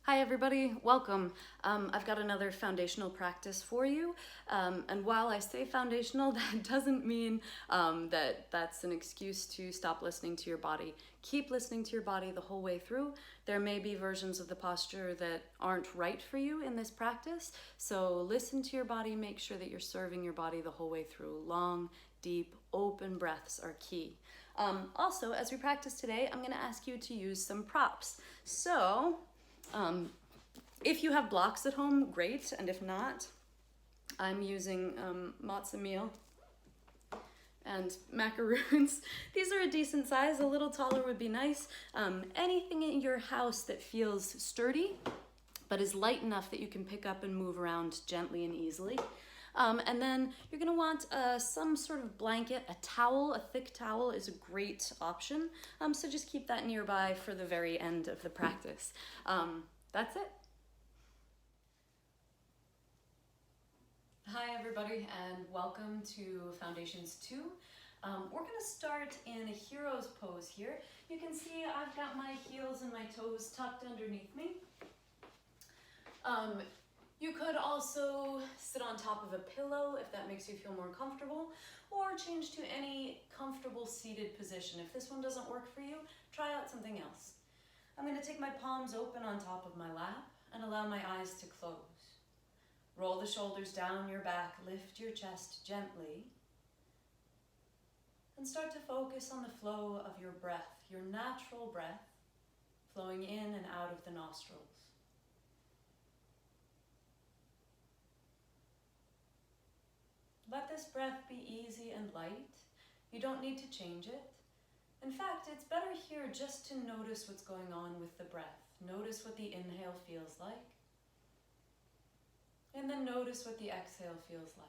Hi everybody, welcome. I've got another foundational practice for you. And while I say foundational, that doesn't mean that that's an excuse to stop listening to your body. Keep listening to your body the whole way through. There may be versions of the posture that aren't right for you in this practice, so listen to your body, make sure that you're serving your body the whole way through. Long, deep, open breaths are key. Also, as we practice today, I'm gonna ask you to use some props. So, if you have blocks at home, great, and if not, I'm using matzo meal and macaroons. These are a decent size, a little taller would be nice. Anything in your house that feels sturdy, but is light enough that you can pick up and move around gently and easily. And then you're gonna want some sort of blanket, a towel, a thick towel is a great option. So just keep that nearby for the very end of the practice. That's it. Hi everybody and welcome to Foundations 2. We're gonna start in a hero's pose here. You can see I've got my heels and my toes tucked underneath me. You could also sit on top of a pillow if that makes you feel more comfortable, or change to any comfortable seated position. If this one doesn't work for you, try out something else. I'm going to take my palms open on top of my lap and allow my eyes to close. Roll the shoulders down your back, lift your chest gently, and start to focus on the flow of your breath, your natural breath, flowing in and out of the nostrils. Let this breath be easy and light. You don't need to change it. In fact, it's better here just to notice what's going on with the breath. Notice what the inhale feels like. And then notice what the exhale feels like.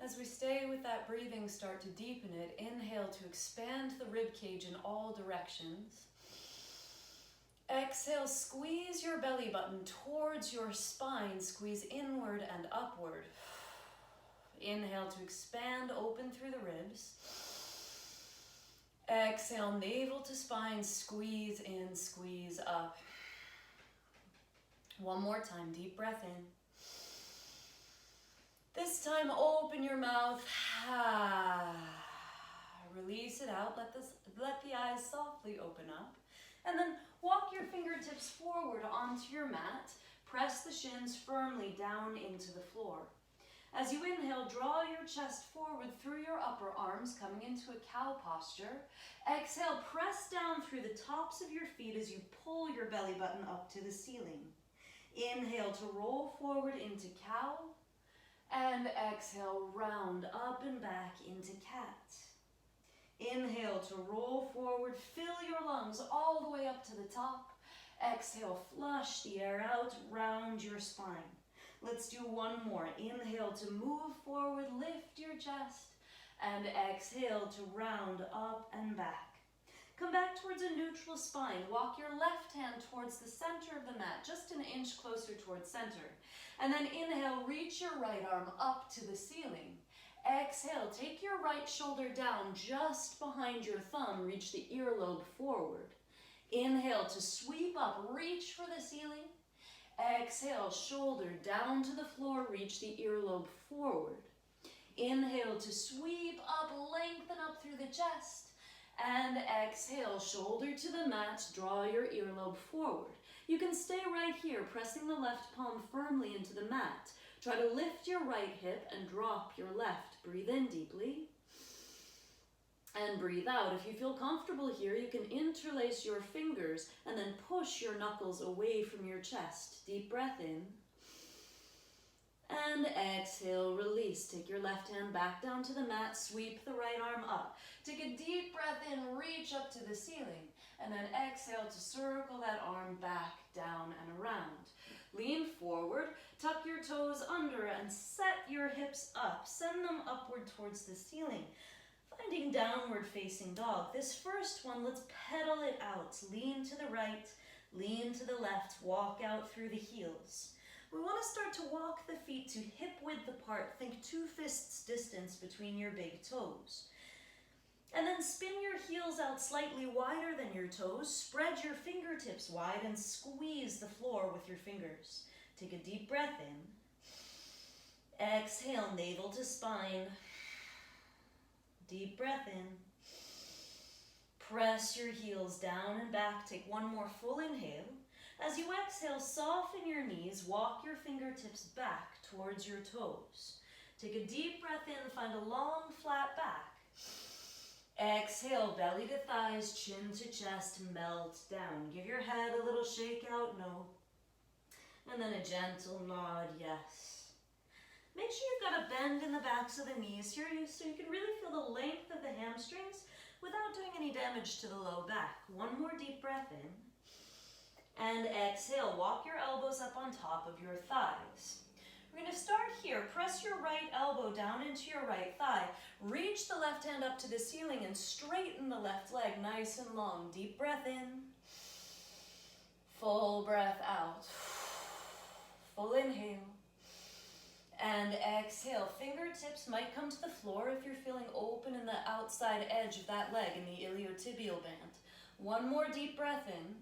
As we stay with that breathing, start to deepen it. Inhale to expand the rib cage in all directions. Exhale, squeeze your belly button towards your spine. Squeeze inward and upward. Inhale to expand, open through the ribs. Exhale, navel to spine, squeeze in, squeeze up. One more time, deep breath in. This time, open your mouth. Release it out. Let the eyes softly open up. And then walk your fingertips forward onto your mat. Press the shins firmly down into the floor. As you inhale, draw your chest forward through your upper arms, coming into a cow posture. Exhale, press down through the tops of your feet as you pull your belly button up to the ceiling. Inhale to roll forward into cow. And exhale, round up and back into cat. Inhale to roll forward, fill your lungs all the way up to the top. Exhale, flush the air out, round your spine. Let's do one more. Inhale to move forward, lift your chest. And exhale to round up and back. Come back towards a neutral spine. Walk your left hand towards the center of the mat, just an inch closer towards center. And then inhale, reach your right arm up to the ceiling. Exhale, take your right shoulder down just behind your thumb, reach the earlobe forward. Inhale to sweep up, reach for the ceiling. Exhale, shoulder down to the floor, reach the earlobe forward. Inhale to sweep up, lengthen up through the chest. And exhale, shoulder to the mat, draw your earlobe forward. You can stay right here, pressing the left palm firmly into the mat. Try to lift your right hip and drop your left. Breathe in deeply. And breathe out. If you feel comfortable here, you can interlace your fingers and then push your knuckles away from your chest. Deep breath in. And exhale, release. Take your left hand back down to the mat, sweep the right arm up. Take a deep breath in, reach up to the ceiling. And then exhale to circle that arm back, down, and around. Lean forward, tuck your toes under, and set your hips up. Send them upward towards the ceiling. Finding downward facing dog. This first one, let's pedal it out. Lean to the right, Lean to the left, walk out through the heels. We want to start to walk the feet to hip width apart. Think 2 fists distance between your big toes. And then spin your heels out slightly wider than your toes. Spread your fingertips wide and squeeze the floor with your fingers. Take a deep breath in. Exhale, navel to spine. Deep breath in. Press your heels down and back. Take one more full inhale. As you exhale, soften your knees. Walk your fingertips back towards your toes. Take a deep breath in. Find a long, flat back. Exhale, belly to thighs, chin to chest, melt down. Give your head a little shake out, no. And then a gentle nod, yes. Make sure you've got a bend in the backs of the knees here so you can really feel the length of the hamstrings without doing any damage to the low back. One more deep breath in. And exhale, walk your elbows up on top of your thighs. We're going to start here. Press your right elbow down into your right thigh. Reach the left hand up to the ceiling and straighten the left leg nice and long. Deep breath in. Full breath out. Full inhale. And exhale. Fingertips might come to the floor if you're feeling open in the outside edge of that leg in the iliotibial band. One more deep breath in.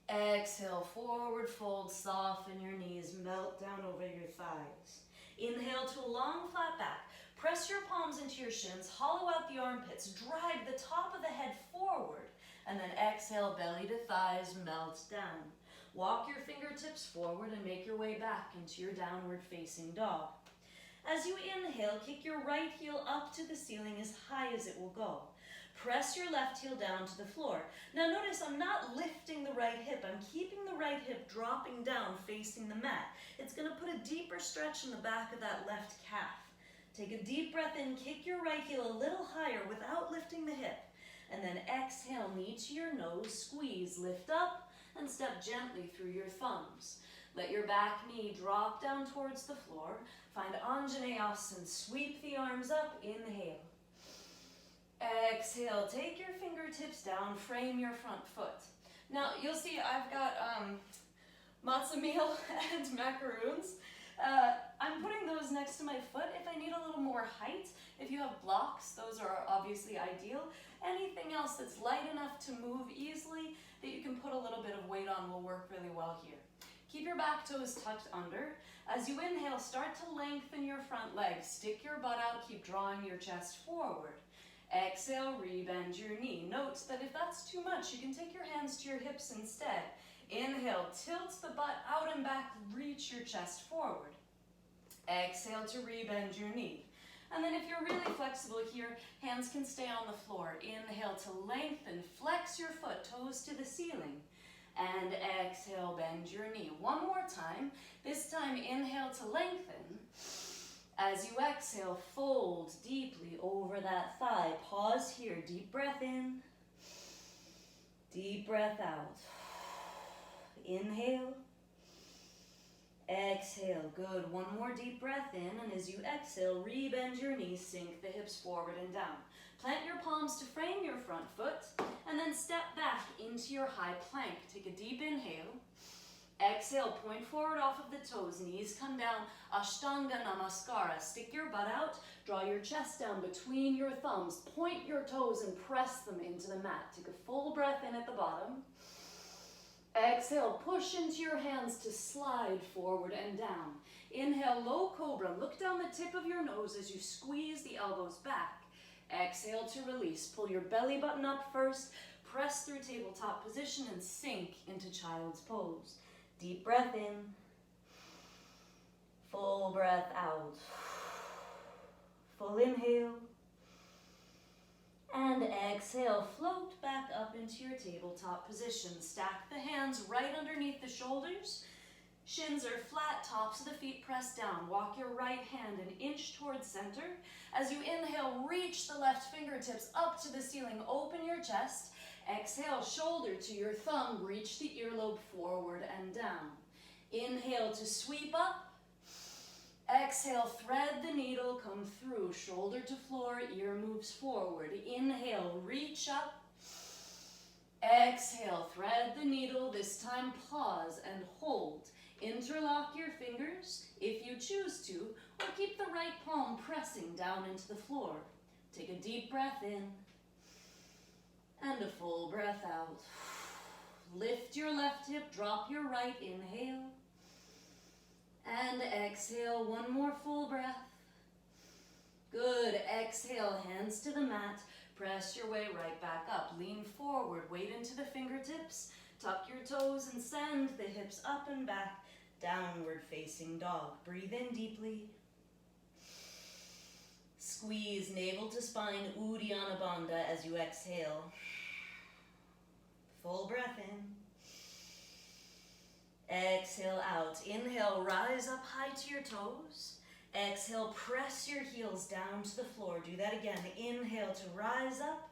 Exhale, forward fold, soften your knees, melt down over your thighs. Inhale to a long flat back. Press your palms into your shins, hollow out the armpits, drag the top of the head forward, and then exhale, belly to thighs, melt down. Walk your fingertips forward and make your way back into your downward facing dog. As you inhale, kick your right heel up to the ceiling as high as it will go. Press your left heel down to the floor. Now notice I'm not lifting the right hip. I'm keeping the right hip dropping down facing the mat. It's going to put a deeper stretch in the back of that left calf. Take a deep breath in, kick your right heel a little higher without lifting the hip. And then exhale, knee to your nose, squeeze, lift up, and step gently through your thumbs. Let your back knee drop down towards the floor. Find Anjaneyasana, sweep the arms up, inhale. Exhale, take your fingertips down, frame your front foot. Now, you'll see I've got matzo meal and macaroons. I'm putting those next to my foot if I need a little more height. If you have blocks, those are obviously ideal. Anything else that's light enough to move easily that you can put a little bit of weight on will work really well here. Keep your back toes tucked under. As you inhale, start to lengthen your front leg. Stick your butt out, keep drawing your chest forward. Exhale, rebend your knee. Note that if that's too much, you can take your hands to your hips instead. Inhale, tilt the butt out and back, reach your chest forward. Exhale to rebend your knee. And then if you're really flexible here, hands can stay on the floor. Inhale to lengthen, flex your foot, toes to the ceiling. And exhale, bend your knee. One more time. This time, inhale to lengthen. As you exhale, fold deeply over that thigh. Pause here. Deep breath in. Deep breath out. Inhale. Exhale. Good. One more deep breath in. And as you exhale, rebend your knees, sink the hips forward and down. Plant your palms to frame your front foot. And then step back into your high plank. Take a deep inhale. Exhale, point forward off of the toes, knees come down, Ashtanga Namaskara. Stick your butt out, draw your chest down between your thumbs, point your toes and press them into the mat. Take a full breath in at the bottom. Exhale, push into your hands to slide forward and down. Inhale, low cobra. Look down the tip of your nose as you squeeze the elbows back. Exhale to release. Pull your belly button up first, press through tabletop position and sink into child's pose. Deep breath in, full breath out, full inhale, and exhale, float back up into your tabletop position. Stack the hands right underneath the shoulders, shins are flat, tops of the feet pressed down. Walk your right hand an inch towards center. As you inhale, reach the left fingertips up to the ceiling, open your chest. Exhale, shoulder to your thumb, reach the earlobe forward and down. Inhale to sweep up. Exhale, thread the needle, come through, shoulder to floor, ear moves forward. Inhale, reach up. Exhale, thread the needle. This time pause and hold. Interlock your fingers if you choose to, or keep the right palm pressing down into the floor. Take a deep breath in and a full breath out. Lift your left hip, drop your right, inhale. And exhale, one more full breath. Good, exhale, hands to the mat. Press your way right back up. Lean forward, weight into the fingertips. Tuck your toes and send the hips up and back. Downward facing dog. Breathe in deeply. Squeeze navel to spine, Uddiyana Bandha as you exhale. Full breath in. Exhale out. Inhale, rise up high to your toes. Exhale, press your heels down to the floor. Do that again. Inhale to rise up.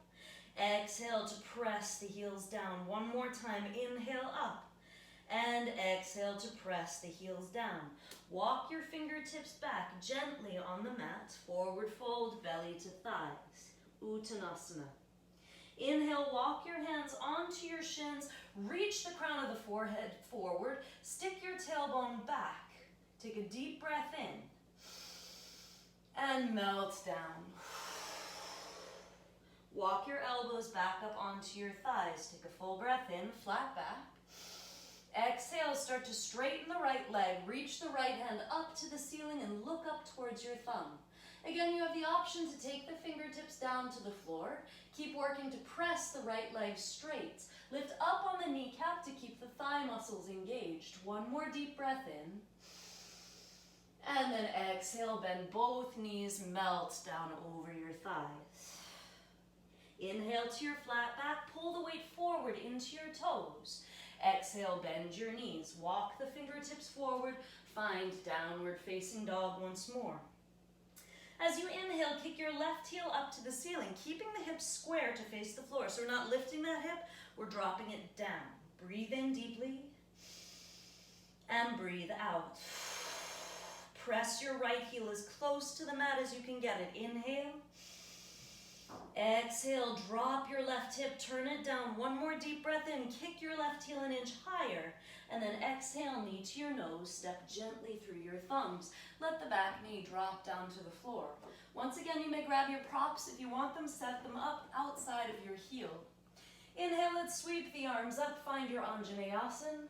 Exhale to press the heels down. One more time. Inhale up. And exhale to press the heels down. Walk your fingertips back gently on the mat. Forward fold, belly to thighs. Uttanasana. Inhale, walk your hands onto your shins. Reach the crown of the forehead forward. Stick your tailbone back. Take a deep breath in. And melt down. Walk your elbows back up onto your thighs. Take a full breath in, flat back. Exhale, start to straighten the right leg. Reach the right hand up to the ceiling and look up towards your thumb. Again, you have the option to take the fingertips down to the floor. Keep working to press the right leg straight. Lift up on the kneecap to keep the thigh muscles engaged. One more deep breath in. And then exhale, bend both knees, melt down over your thighs. Inhale to your flat back, pull the weight forward into your toes. Exhale, bend your knees, walk the fingertips forward, find downward facing dog once more. As you inhale, kick your left heel up to the ceiling, keeping the hips square to face the floor. So we're not lifting that hip, we're dropping it down. Breathe in deeply and breathe out. Press your right heel as close to the mat as you can get it. Inhale. Exhale, drop your left hip, turn it down. One more deep breath in, kick your left heel an inch higher. And then exhale, knee to your nose, step gently through your thumbs. Let the back knee drop down to the floor. Once again, you may grab your props. If you want them, set them up outside of your heel. Inhale, let's sweep the arms up, find your Anjaneyasana.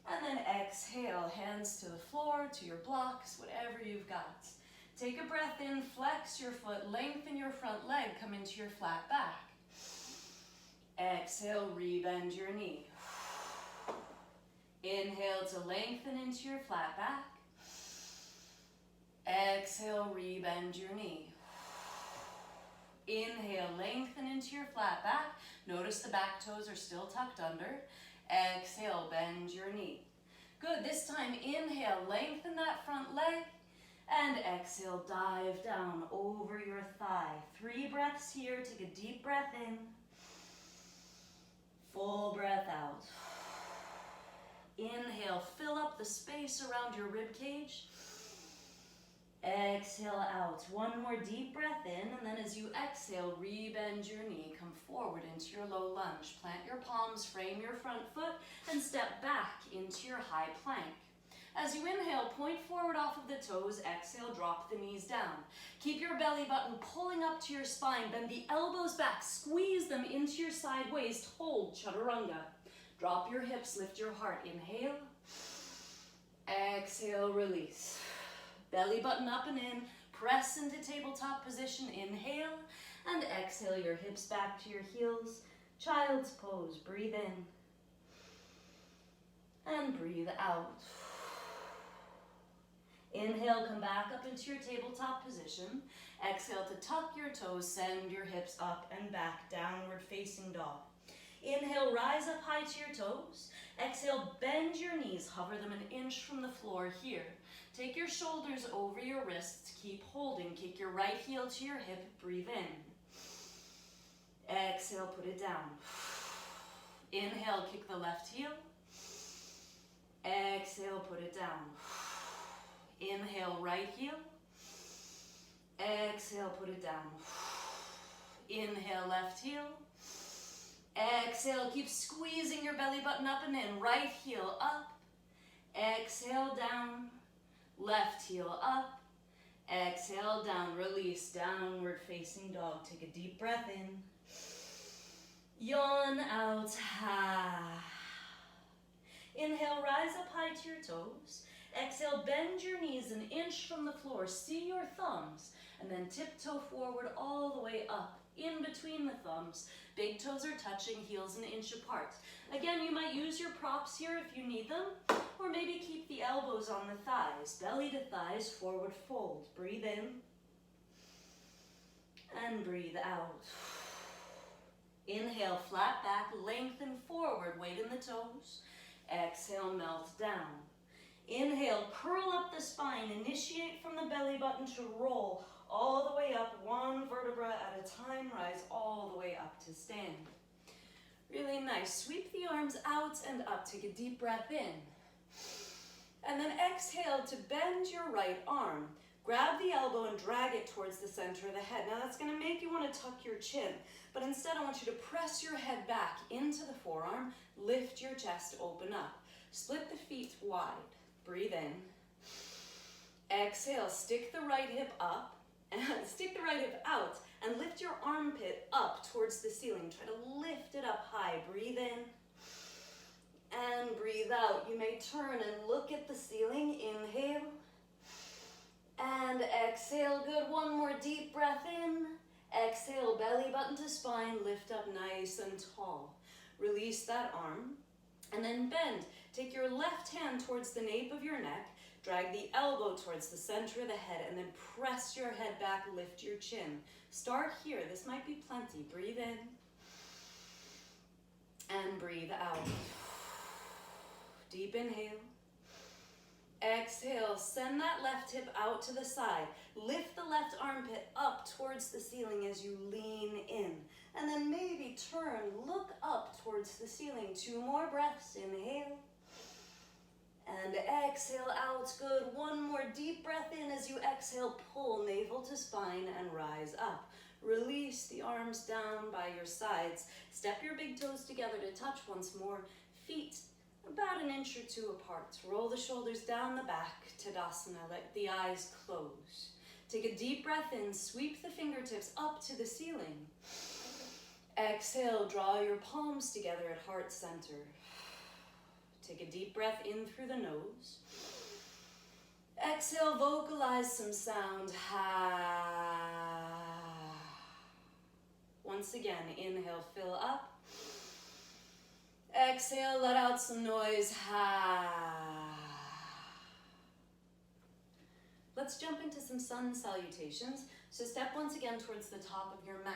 And then exhale, hands to the floor, to your blocks, whatever you've got. Take a breath in, flex your foot, lengthen your front leg, come into your flat back. Exhale, rebend your knee. Inhale to lengthen into your flat back. Exhale, rebend your knee. Inhale, lengthen into your flat back. Notice the back toes are still tucked under. Exhale, bend your knee. Good, this time inhale, lengthen that front leg. And exhale, dive down over your thigh. 3 breaths here, take a deep breath in. Full breath out. Inhale, fill up the space around your rib cage. Exhale out. One more deep breath in, and then as you exhale, rebend your knee. Come forward into your low lunge. Plant your palms, frame your front foot, and step back into your high plank. As you inhale, point forward off of the toes. Exhale, drop the knees down. Keep your belly button pulling up to your spine. Bend the elbows back. Squeeze them into your side waist. Hold chaturanga. Drop your hips, lift your heart. Inhale. Exhale, release. Belly button up and in. Press into tabletop position. Inhale. And exhale your hips back to your heels. Child's pose. Breathe in. And breathe out. Inhale, come back up into your tabletop position. Exhale to tuck your toes, send your hips up and back, downward facing dog. Inhale, rise up high to your toes. Exhale, bend your knees, hover them an inch from the floor here. Take your shoulders over your wrists, keep holding. Kick your right heel to your hip, breathe in. Exhale, put it down. Inhale, kick the left heel. Exhale, put it down. Inhale, right heel. Exhale, put it down. Inhale, left heel. Exhale, keep squeezing your belly button up and in. Right heel up. Exhale, down. Left heel up. Exhale, down. Release, downward facing dog. Take a deep breath in. Yawn out. Inhale, rise up high to your toes. Exhale, bend your knees an inch from the floor. See your thumbs. And then tiptoe forward all the way up. In between the thumbs. Big toes are touching, heels an inch apart. Again, you might use your props here if you need them. Or maybe keep the elbows on the thighs. Belly to thighs, forward fold. Breathe in. And breathe out. Inhale, flat back, lengthen forward, weight in the toes. Exhale, melt down. Inhale, curl up the spine, initiate from the belly button to roll all the way up, one vertebra at a time, rise all the way up to stand. Really nice. Sweep the arms out and up, take a deep breath in. And then exhale to bend your right arm. Grab the elbow and drag it towards the center of the head. Now that's going to make you want to tuck your chin, but instead I want you to press your head back into the forearm, lift your chest, open up. Split the feet wide. Breathe in. Exhale, stick the right hip up, and stick the right hip out, and lift your armpit up towards the ceiling. Try to lift it up high. Breathe in, and breathe out. You may turn and look at the ceiling. Inhale, and exhale. Good. One more deep breath in. Exhale, belly button to spine, lift up nice and tall. Release that arm, and then bend. Take your left hand towards the nape of your neck, drag the elbow towards the center of the head, and then press your head back, lift your chin. Start here. This might be plenty. Breathe in, and breathe out. Deep inhale. Exhale, send that left hip out to the side. Lift the left armpit up towards the ceiling as you lean in. And then maybe turn, look up towards the ceiling. 2 more breaths. Inhale. And exhale out. Good. One more deep breath in as you exhale. Pull navel to spine and rise up. Release the arms down by your sides. Step your big toes together to touch once more. Feet about an inch or 2 apart. Roll the shoulders down the back. Tadasana. Let the eyes close. Take a deep breath in. Sweep the fingertips up to the ceiling. Exhale. Draw your palms together at heart center. Take a deep breath in through the nose. Exhale. Vocalize some sound. Once again, inhale. Fill up. Exhale, let out some noise. Let's jump into some sun salutations. So step once again towards the top of your mat.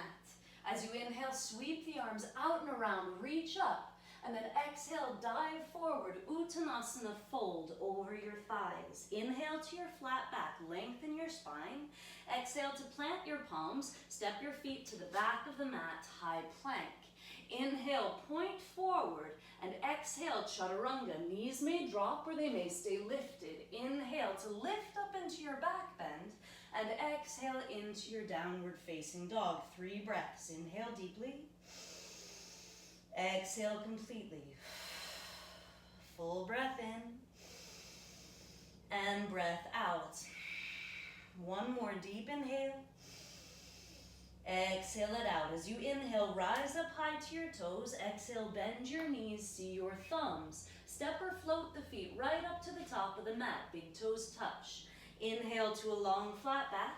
As you inhale, sweep the arms out and around, reach up, and then exhale, dive forward, Uttanasana, fold over your thighs. Inhale to your flat back, lengthen your spine. Exhale to plant your palms, step your feet to the back of the mat, high plank. Inhale, point forward, and exhale, chaturanga. Knees may drop or they may stay lifted. Inhale to lift up into your back bend, and exhale into your downward facing dog. 3 breaths. Inhale deeply. Exhale completely. Full breath in, and breath out. 1 more deep inhale. Exhale it out. As you inhale, rise up high to your toes. Exhale, bend your knees, see your thumbs. Step or float the feet right up to the top of the mat. Big toes touch. Inhale to a long flat back.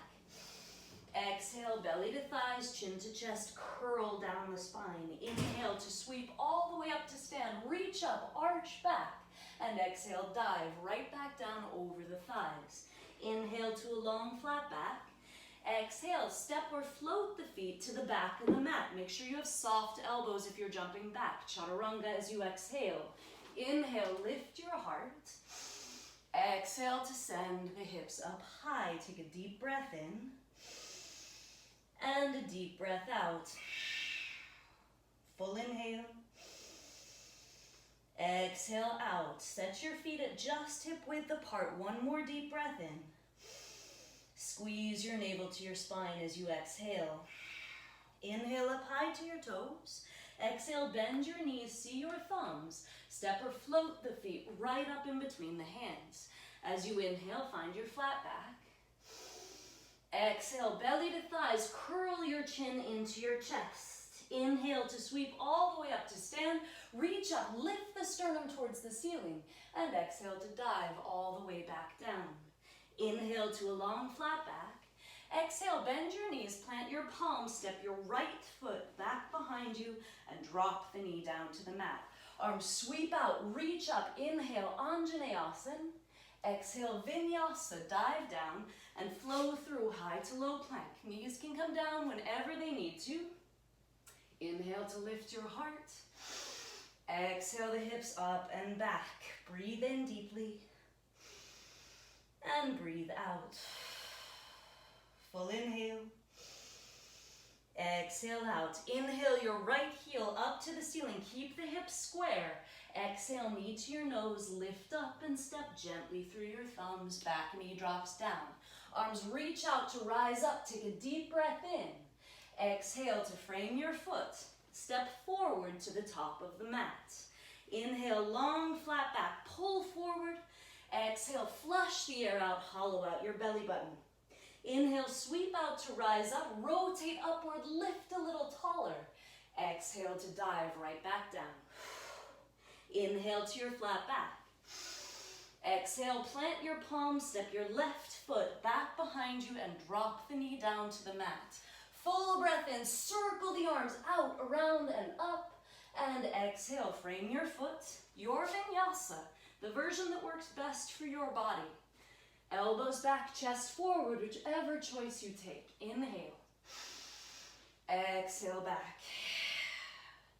Exhale, belly to thighs, chin to chest, curl down the spine. Inhale to sweep all the way up to stand. Reach up, arch back. And exhale, dive right back down over the thighs. Inhale to a long flat back. Exhale, step or float the feet to the back of the mat. Make sure you have soft elbows if you're jumping back. Chaturanga as you exhale. Inhale, lift your heart. Exhale to send the hips up high. Take a deep breath in. And a deep breath out. Full inhale. Exhale out. Set your feet at just hip width apart. 1 more deep breath in. Squeeze your navel to your spine as you exhale. Inhale up high to your toes. Exhale, bend your knees, see your thumbs. Step or float the feet right up in between the hands. As you inhale, find your flat back. Exhale, belly to thighs, curl your chin into your chest. Inhale to sweep all the way up to stand. Reach up, lift the sternum towards the ceiling. And exhale to dive all the way back down. Inhale to a long flat back. Exhale, bend your knees, plant your palms, step your right foot back behind you, and drop the knee down to the mat. Arms sweep out, reach up, inhale, Anjaneyasana. Exhale, Vinyasa, dive down and flow through high to low plank. Knees can come down whenever they need to. Inhale to lift your heart. Exhale the hips up and back. Breathe in deeply. And breathe out. Full inhale. Exhale out. Inhale your right heel up to the ceiling. Keep the hips square. Exhale, knee to your nose. Lift up and step gently through your thumbs. Back knee drops down. Arms reach out to rise up. Take a deep breath in. Exhale to frame your foot. Step forward to the top of the mat. Inhale, long flat back. Pull forward. Exhale, flush the air out. Hollow out your belly button. Inhale, sweep out to rise up, rotate upward, lift a little taller. Exhale to dive right back down. Inhale to your flat back. Exhale, plant your palms, step your left foot back behind you and drop the knee down to the mat. Full breath in, circle the arms out, around and up. And exhale, frame your foot, your vinyasa, the version that works best for your body. Elbows back, chest forward, whichever choice you take. Inhale. Exhale back.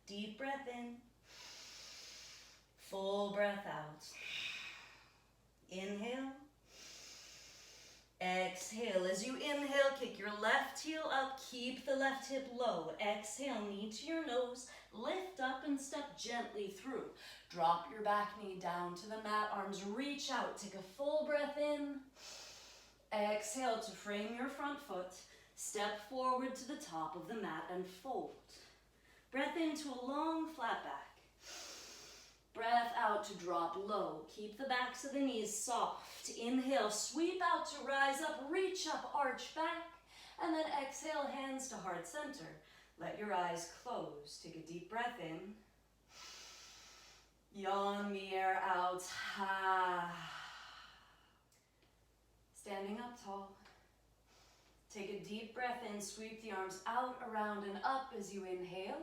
Deep breath in. Full breath out. Inhale. Exhale. As you inhale, kick your left heel up. Keep the left hip low. Exhale, knee to your nose. Lift up and step gently through. Drop your back knee down to the mat. Arms reach out. Take a full breath in. Exhale to frame your front foot. Step forward to the top of the mat and fold. Breath into a long flat back. Breath out to drop low. Keep the backs of the knees soft. Inhale, sweep out to rise up. Reach up, arch back. And then exhale, hands to heart center. Let your eyes close. Take a deep breath in. Yawn the air out. Standing up tall. Take a deep breath in. Sweep the arms out, around, and up as you inhale.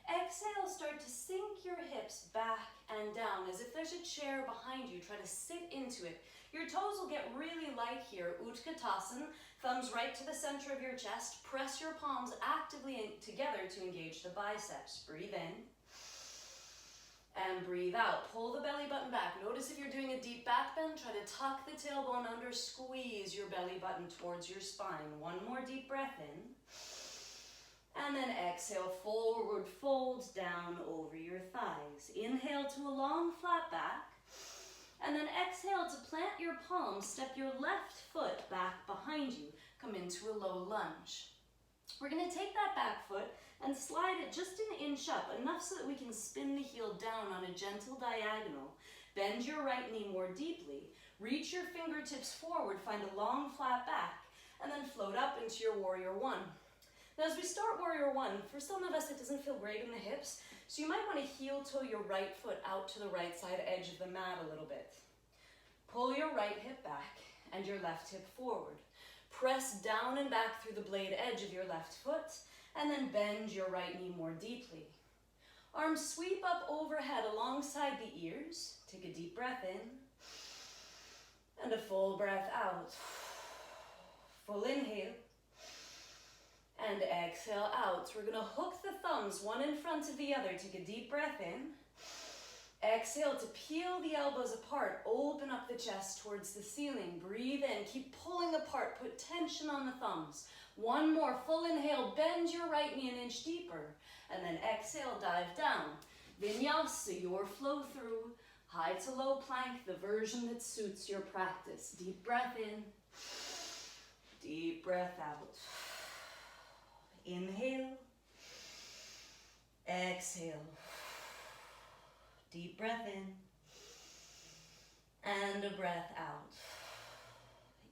Exhale, start to sink your hips back and down as if there's a chair behind you. Try to sit into it. Your toes will get really light here. Utkatasana, thumbs right to the center of your chest. Press your palms actively together to engage the biceps. Breathe in and breathe out. Pull the belly button back. Notice if you're doing a deep back bend, try to tuck the tailbone under, squeeze your belly button towards your spine. One more deep breath in. And then exhale, forward fold down over your thighs. Inhale to a long flat back. And then exhale to plant your palms, step your left foot back behind you. Come into a low lunge. We're gonna take that back foot and slide it just an inch up, enough so that we can spin the heel down on a gentle diagonal. Bend your right knee more deeply. Reach your fingertips forward, find a long flat back, and then float up into your warrior one. Now as we start warrior one, for some of us it doesn't feel great in the hips, so you might want to heel toe your right foot out to the right side edge of the mat a little bit. Pull your right hip back and your left hip forward. Press down and back through the blade edge of your left foot, and then bend your right knee more deeply. Arms sweep up overhead alongside the ears. Take a deep breath in, and a full breath out. Full inhale. And exhale out. We're going to hook the thumbs one in front of the other. Take a deep breath in. Exhale to peel the elbows apart. Open up the chest towards the ceiling. Breathe in. Keep pulling apart. Put tension on the thumbs. One more. Full inhale. Bend your right knee an inch deeper. And then exhale. Dive down. Vinyasa, your flow through. High to low plank, the version that suits your practice. Deep breath in. Deep breath out. Inhale. Exhale. Deep breath in. And a breath out.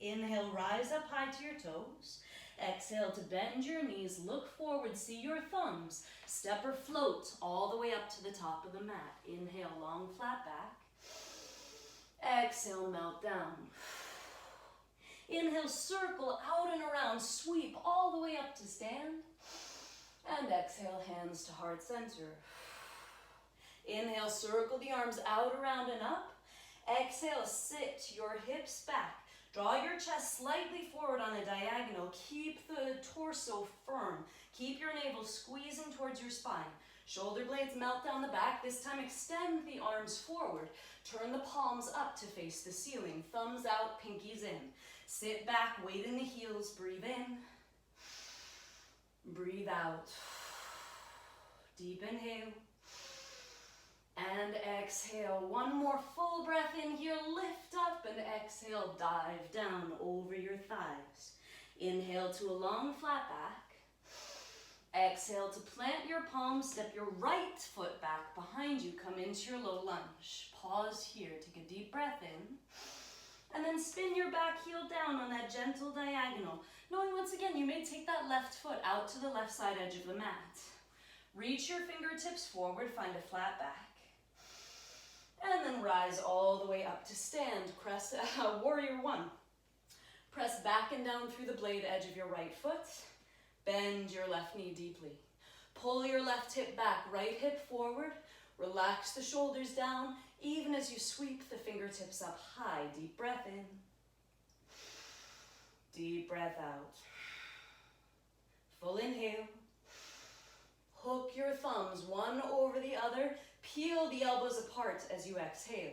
Inhale, rise up high to your toes. Exhale to bend your knees, look forward, see your thumbs. Step or float all the way up to the top of the mat. Inhale, long flat back. Exhale, melt down. Inhale, circle out and around, sweep all the way up to stand. And exhale, hands to heart center. Inhale, circle the arms out, around, and up. Exhale, sit your hips back. Draw your chest slightly forward on a diagonal. Keep the torso firm. Keep your navel squeezing towards your spine. Shoulder blades melt down the back. This time extend the arms forward. Turn the palms up to face the ceiling. Thumbs out, pinkies in. Sit back, weight in the heels. Breathe in. Breathe out. Deep inhale. And exhale. One more full breath in here. Lift up and exhale. Dive down over your thighs. Inhale to a long flat back. Exhale to plant your palms. Step your right foot back behind you. Come into your low lunge. Pause here. Take a deep breath in. And then spin your back heel down on that gentle diagonal. Knowing once again, you may take that left foot out to the left side edge of the mat. Reach your fingertips forward. Find a flat back. And then rise all the way up to stand. Press warrior one. Press back and down through the blade edge of your right foot. Bend your left knee deeply. Pull your left hip back, right hip forward. Relax the shoulders down, even as you sweep the fingertips up high. Deep breath in. Deep breath out. Full inhale. Hook your thumbs one over the other. Peel the elbows apart as you exhale.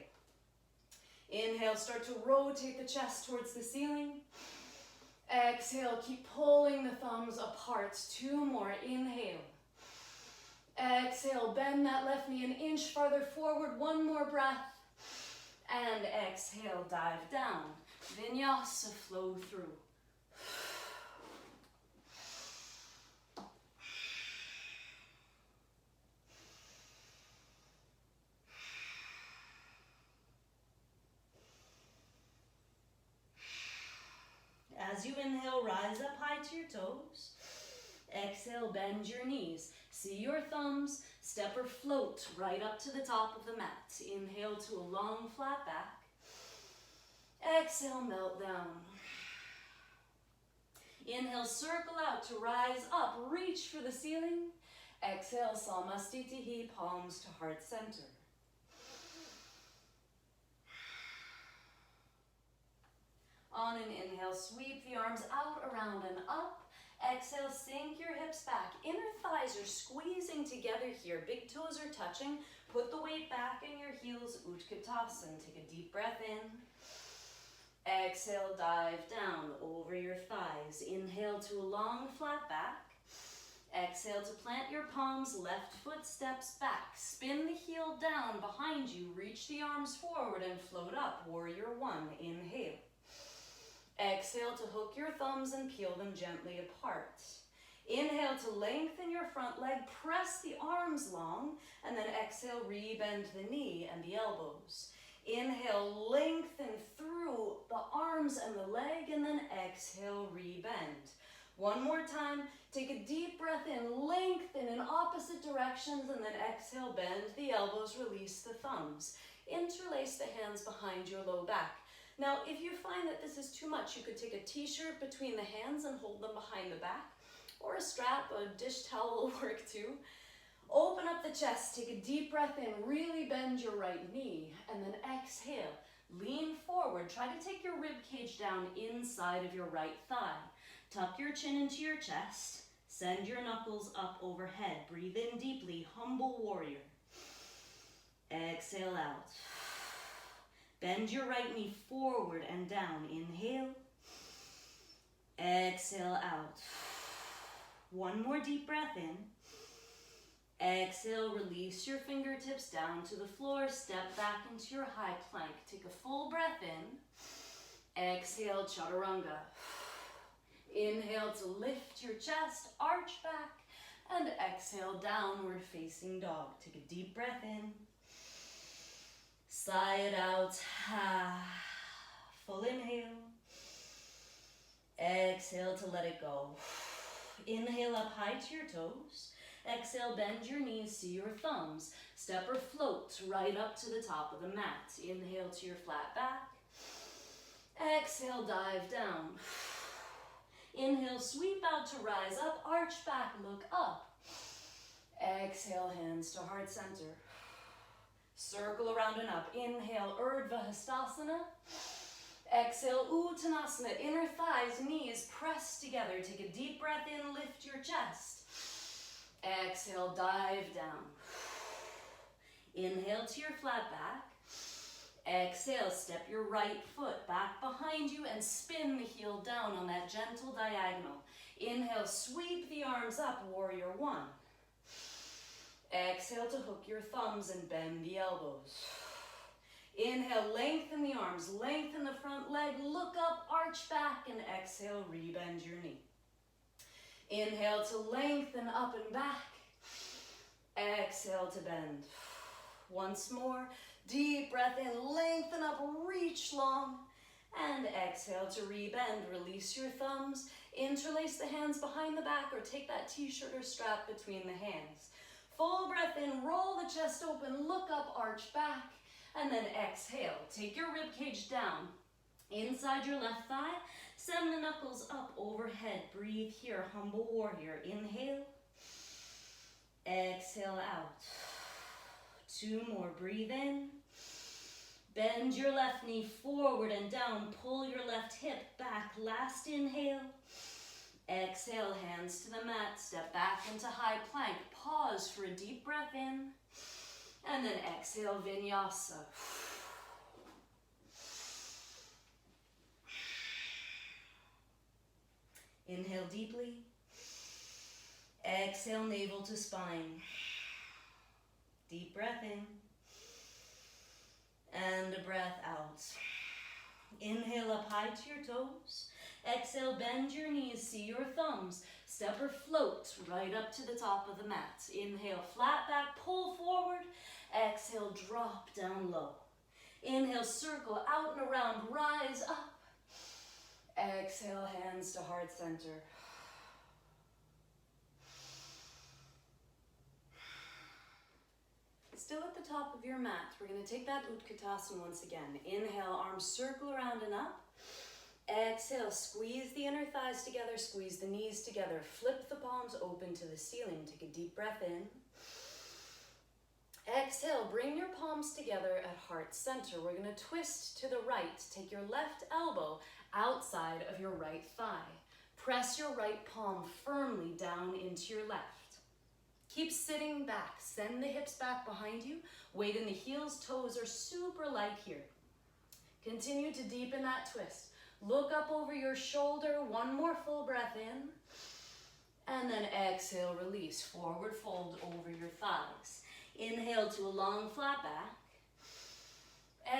Inhale, start to rotate the chest towards the ceiling. Exhale, keep pulling the thumbs apart. Two more, inhale. Exhale, bend that left knee an inch farther forward. One more breath. And exhale, dive down. Vinyasa flow through. As you inhale, rise up high to your toes. Exhale, bend your knees. See your thumbs, step or float right up to the top of the mat. Inhale to a long flat back. Exhale, melt down. Inhale, circle out to rise up. Reach for the ceiling. Exhale, Samastitihi, palms to heart center. On an inhale, sweep the arms out, around, and up. Exhale, sink your hips back. Inner thighs are squeezing together here. Big toes are touching. Put the weight back in your heels, Utkatasana. Take a deep breath in. Exhale, dive down over your thighs. Inhale to a long flat back. Exhale to plant your palms, left foot steps back. Spin the heel down behind you. Reach the arms forward and float up. Warrior one, inhale. Exhale to hook your thumbs and peel them gently apart. Inhale to lengthen your front leg, press the arms long, and then exhale, rebend the knee and the elbows. Inhale, lengthen through the arms and the leg, and then exhale, rebend. One more time, take a deep breath in, lengthen in opposite directions, and then exhale, bend the elbows, release the thumbs. Interlace the hands behind your low back. Now, if you find that this is too much, you could take a t-shirt between the hands and hold them behind the back, or a strap, a dish towel will work too. Open up the chest, take a deep breath in, really bend your right knee, and then exhale. Lean forward, try to take your rib cage down inside of your right thigh. Tuck your chin into your chest, send your knuckles up overhead. Breathe in deeply, humble warrior. Exhale out. Bend your right knee forward and down. Inhale. Exhale out. One more deep breath in. Exhale, release your fingertips down to the floor. Step back into your high plank. Take a full breath in. Exhale, chaturanga. Inhale to lift your chest, arch back, And exhale, downward facing dog. Take a deep breath in. Sigh it out. Full inhale. Exhale to let it go. Inhale up high to your toes. Exhale, bend your knees, see your thumbs. Step or float right up to the top of the mat. Inhale to your flat back. Exhale, dive down. Inhale, sweep out to rise up, arch back, look up. Exhale, hands to heart center. Circle around and up. Inhale, Urdhva Hastasana. Exhale, Uttanasana. Inner thighs, knees press together. Take a deep breath in, lift your chest. Exhale, dive down. Inhale to your flat back. Exhale, step your right foot back behind you and spin the heel down on that gentle diagonal. Inhale, sweep the arms up, warrior one. Exhale to hook your thumbs and bend the elbows. Inhale, lengthen the arms, lengthen the front leg, look up, arch back, and exhale, rebend your knee. Inhale to lengthen up and back. Exhale to bend. Once more, deep breath in, lengthen up, reach long. And exhale to rebend. Release your thumbs, interlace the hands behind the back or take that t-shirt or strap between the hands. Full breath in, roll the chest open, look up, arch back. And then exhale, take your rib cage down. Inside your left thigh, send the knuckles up overhead. Breathe here, humble warrior. Inhale. Exhale out. Two more, breathe in. Bend your left knee forward and down. Pull your left hip back. Last inhale. Exhale, hands to the mat. Step back into high plank. Pause for a deep breath in. And then exhale, vinyasa. Inhale deeply. Exhale, navel to spine. Deep breath in. And a breath out. Inhale up high to your toes. Exhale, bend your knees, see your thumbs. Step or float right up to the top of the mat. Inhale, flat back, pull forward. Exhale, drop down low. Inhale, circle out and around, rise up. Exhale, hands to heart center. Still at the top of your mat, we're going to take that Utkatasana once again. Inhale, arms circle around and up. Exhale, squeeze the inner thighs together, squeeze the knees together. Flip the palms open to the ceiling. Take a deep breath in. Exhale, bring your palms together at heart center. We're going to twist to the right. Take your left elbow outside of your right thigh. Press your right palm firmly down into your left. Keep sitting back. Send the hips back behind you. Weight in the heels, toes are super light here. Continue to deepen that twist. Look up over your shoulder. One more full breath in. And then exhale, release. Forward fold over your thighs. Inhale to a long flat back.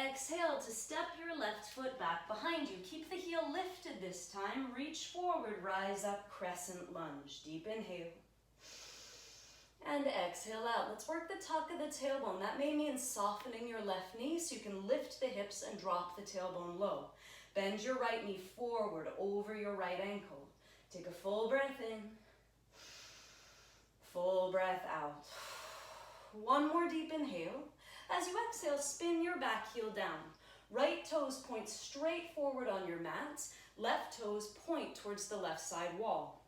Exhale to step your left foot back behind you. Keep the heel lifted this time. Reach forward, rise up, crescent lunge. Deep inhale. And exhale out. Let's work the tuck of the tailbone. That may mean softening your left knee so you can lift the hips and drop the tailbone low. Bend your right knee forward over your right ankle. Take a full breath in. Full breath out. One more deep inhale. As you exhale, spin your back heel down. Right toes point straight forward on your mat. Left toes point towards the left side wall.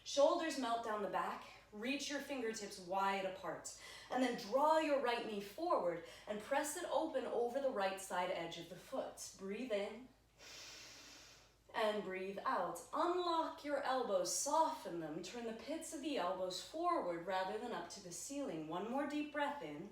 Shoulders melt down the back. Reach your fingertips wide apart. And then draw your right knee forward and press it open over the right side edge of the foot. Breathe in. And breathe out. Unlock your elbows, soften them. Turn the pits of the elbows forward rather than up to the ceiling. One more deep breath in.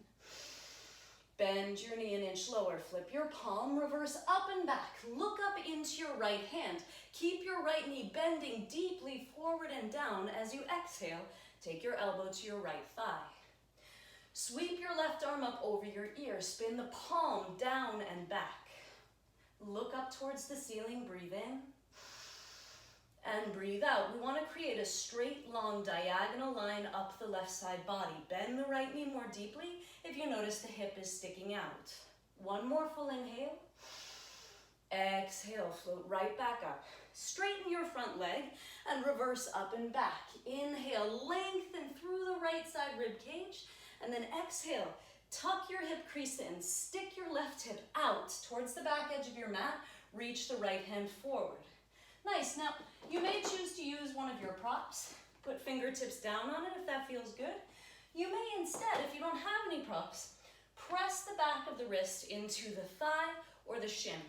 Bend your knee an inch lower. Flip your palm, reverse up and back. Look up into your right hand. Keep your right knee bending deeply forward and down. As you exhale, take your elbow to your right thigh. Sweep your left arm up over your ear. Spin the palm down and back. Look up towards the ceiling, breathe in. And breathe out. We want to create a straight, long, diagonal line up the left side body. Bend the right knee more deeply if you notice the hip is sticking out. One more full inhale. Exhale, float right back up. Straighten your front leg and reverse up and back. Inhale, lengthen through the right side rib cage. And then exhale, tuck your hip crease in. Stick your left hip out towards the back edge of your mat. Reach the right hand forward. Nice. Now, you may choose to use one of your props. Put fingertips down on it if that feels good. You may instead, if you don't have any props, press the back of the wrist into the thigh or the shin.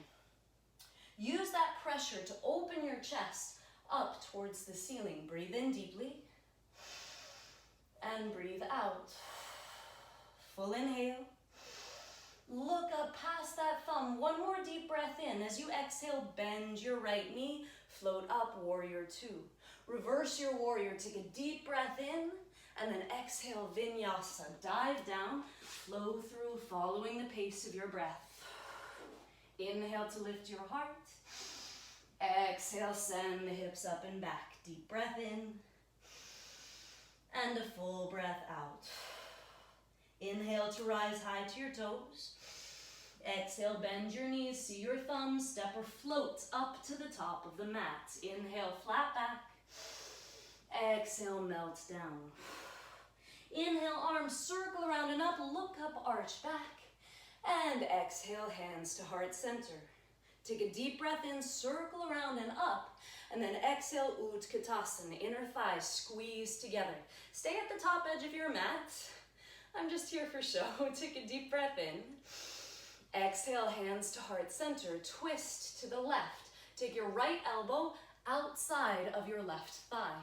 Use that pressure to open your chest up towards the ceiling. Breathe in deeply and breathe out. Full inhale. Look up past that thumb. One more deep breath in. As you exhale, bend your right knee. Float up, warrior two. Reverse your warrior. Take a deep breath in. And then exhale, vinyasa. Dive down. Flow through, following the pace of your breath. Inhale to lift your heart. Exhale, send the hips up and back. Deep breath in. And a full breath out. Inhale to rise high to your toes. Exhale, bend your knees, see your thumbs, step or float up to the top of the mat. Inhale, flat back. Exhale, melt down. Inhale, arms circle around and up, look up, arch back. And exhale, hands to heart center. Take a deep breath in, circle around and up. And then exhale, Utkatasana, inner thighs squeeze together. Stay at the top edge of your mat. I'm just here for show. Take a deep breath in. Exhale, hands to heart center. Twist to the left. Take your right elbow outside of your left thigh.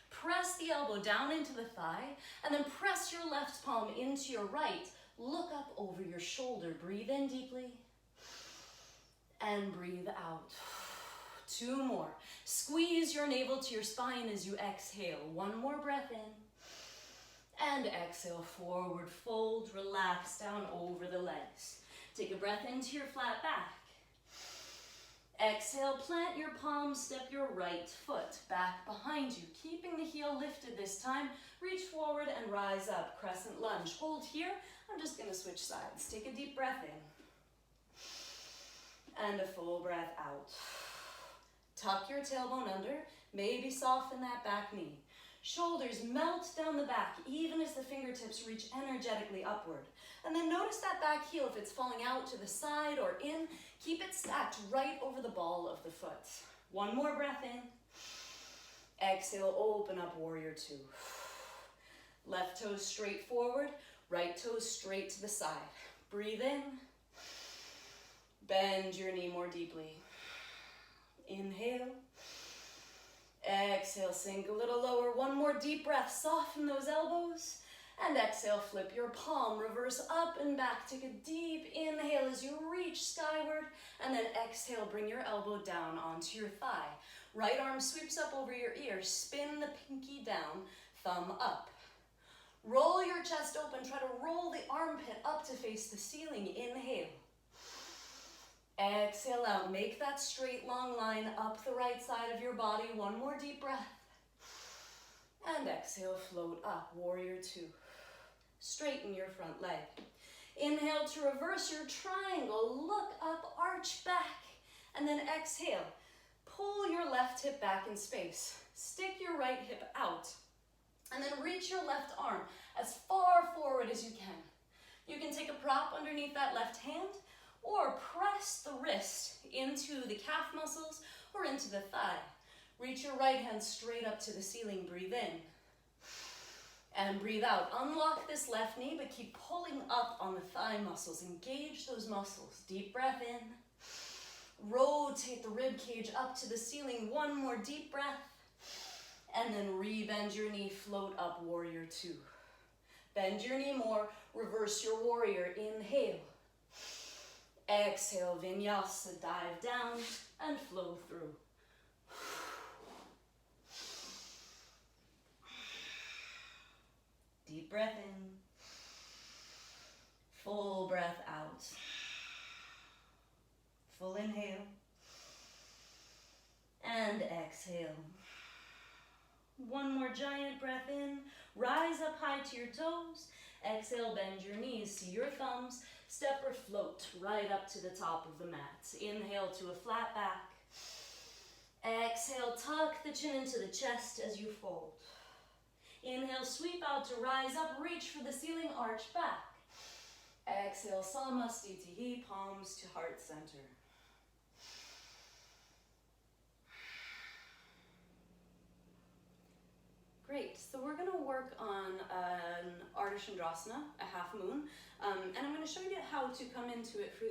Press the elbow down into the thigh, and then press your left palm into your right. Look up over your shoulder. Breathe in deeply, and breathe out. Two more. Squeeze your navel to your spine as you exhale. One more breath in. And exhale, forward fold, relax down over the legs. Take a breath into your flat back. Exhale, plant your palms, step your right foot back behind you, keeping the heel lifted this time. Reach forward and rise up, crescent lunge. Hold here. I'm just gonna switch sides. Take a deep breath in. And a full breath out. Tuck your tailbone under, maybe soften that back knee. Shoulders melt down the back, even as the fingertips reach energetically upward. And then notice that back heel, if it's falling out to the side or in, keep it stacked right over the ball of the foot. One more breath in. Exhale, open up, warrior two. Left toes straight forward, right toes straight to the side. Breathe in. Bend your knee more deeply. Inhale. Exhale, sink a little lower. One more deep breath. Soften those elbows. And exhale, flip your palm. Reverse up and back. Take a deep inhale as you reach skyward. And then exhale, bring your elbow down onto your thigh. Right arm sweeps up over your ear. Spin the pinky down, thumb up. Roll your chest open. Try to roll the armpit up to face the ceiling. Inhale. Exhale out. Make that straight long line up the right side of your body. One more deep breath. And exhale, float up, warrior two. Straighten your front leg. Inhale to reverse your triangle. Look up, arch back. And then exhale. Pull your left hip back in space. Stick your right hip out. And then reach your left arm as far forward as you can. You can take a prop underneath that left hand, or press the wrist into the calf muscles or into the thigh. Reach your right hand straight up to the ceiling. Breathe in. And breathe out. Unlock this left knee, but keep pulling up on the thigh muscles. Engage those muscles. Deep breath in. Rotate the rib cage up to the ceiling. One more deep breath. And then re-bend your knee. Float up, warrior two. Bend your knee more. Reverse your warrior. Inhale. Exhale, vinyasa, dive down and flow through. Deep breath in. Full breath out. Full inhale. And exhale. exhale. One more giant breath in. Rise up high to your toes. Exhale, bend your knees, see your thumbs. Step or float right up to the top of the mat. Inhale to a flat back. Exhale, tuck the chin into the chest as you fold. Inhale, sweep out to rise up, reach for the ceiling, arch back. Exhale, Samastitihi, palms to heart center. Great, so we're gonna work on an Ardha a half moon, and I'm gonna show you how to come into it for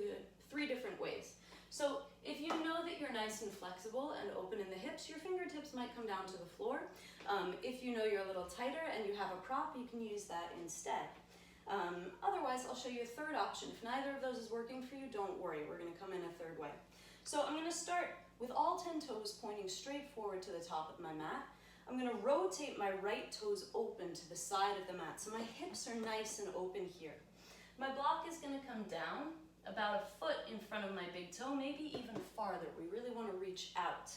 3 different ways. So if you know that you're nice and flexible and open in the hips, your fingertips might come down to the floor. If you know you're a little tighter and you have a prop, you can use that instead. Otherwise, I'll show you a third option. If neither of those is working for you, don't worry, we're gonna come in a third way. So I'm gonna start with all 10 toes pointing straight forward to the top of my mat. I'm gonna rotate my right toes open to the side of the mat, so my hips are nice and open here. My block is gonna come down about 1 foot in front of my big toe, maybe even farther. We really wanna reach out.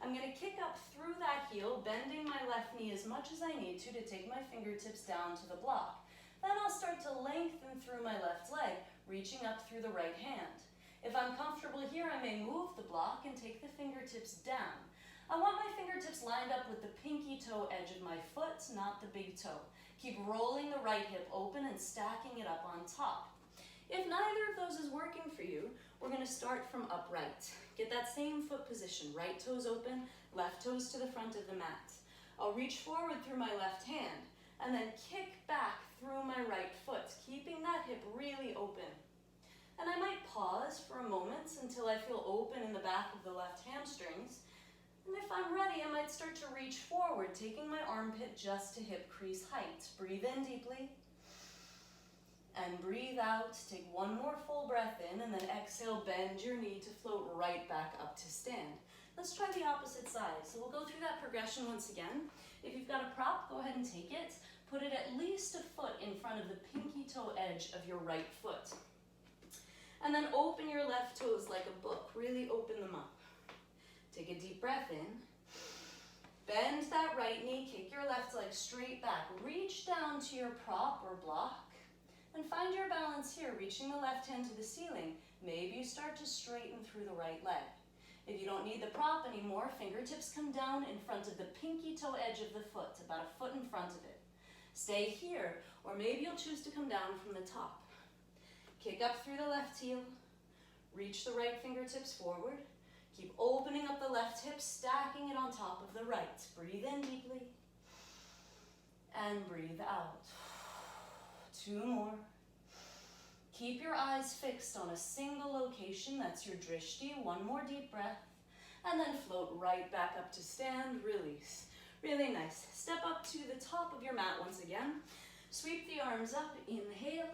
I'm gonna kick up through that heel, bending my left knee as much as I need to take my fingertips down to the block. Then I'll start to lengthen through my left leg, reaching up through the right hand. If I'm comfortable here, I may move the block and take the fingertips down. I want my fingertips lined up with the pinky toe edge of my foot, not the big toe. Keep rolling the right hip open and stacking it up on top. If neither of those is working for you, we're gonna start from upright. Get that same foot position, right toes open, left toes to the front of the mat. I'll reach forward through my left hand and then kick back through my right foot, keeping that hip really open. And I might pause for a moment until I feel open in the back of the left hamstrings. And if I'm ready, I might start to reach forward, taking my armpit just to hip crease height. Breathe in deeply. And breathe out. Take one more full breath in, and then exhale, bend your knee to float right back up to stand. Let's try the opposite side. So we'll go through that progression once again. If you've got a prop, go ahead and take it. Put it at least 1 foot in front of the pinky toe edge of your right foot. And then open your left toes like a book. Really open them up. Take a deep breath in. Bend that right knee, kick your left leg straight back. Reach down to your prop or block and find your balance here, reaching the left hand to the ceiling. Maybe you start to straighten through the right leg. If you don't need the prop anymore, fingertips come down in front of the pinky toe edge of the foot, about 1 foot in front of it. Stay here, or maybe you'll choose to come down from the top. Kick up through the left heel, reach the right fingertips forward. Keep opening up the left hip, stacking it on top of the right. Breathe in deeply and breathe out. 2 more. Keep your eyes fixed on a single location, that's your drishti. 1 more deep breath, and then float right back up to stand, release. Really nice. Step up to the top of your mat once again. Sweep the arms up, inhale,